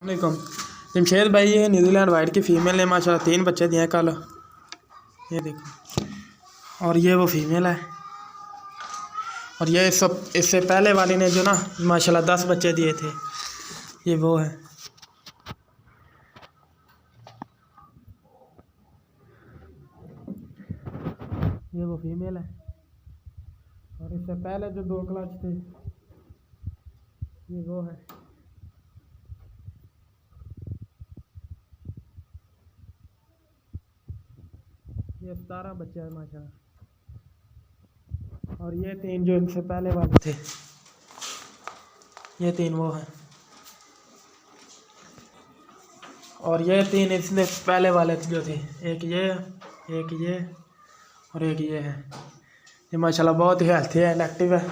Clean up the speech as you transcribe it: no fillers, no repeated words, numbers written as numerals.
देखो जमशेद भाई, ये न्यूजीलैंड वाइट की फ़ीमेल ने माशाल्लाह 3 बच्चे दिए हैं कल। ये देखो, और ये वो फीमेल है। और ये सब इससे पहले वाली ने जो ना माशाल्लाह 10 बच्चे दिए थे। ये वो है। ये वो फीमेल है। और इससे पहले जो 2 क्लच थे, ये वो है। ये 17 बच्चे हैं माशाल्लाह। और ये 3 जो इनसे पहले वाले थे, ये 3 वो हैं। और ये 3 इसने पहले वाले जो थे, एक ये और एक ये है। ये माशाल्लाह बहुत ही हेल्थी है, एक्टिव है।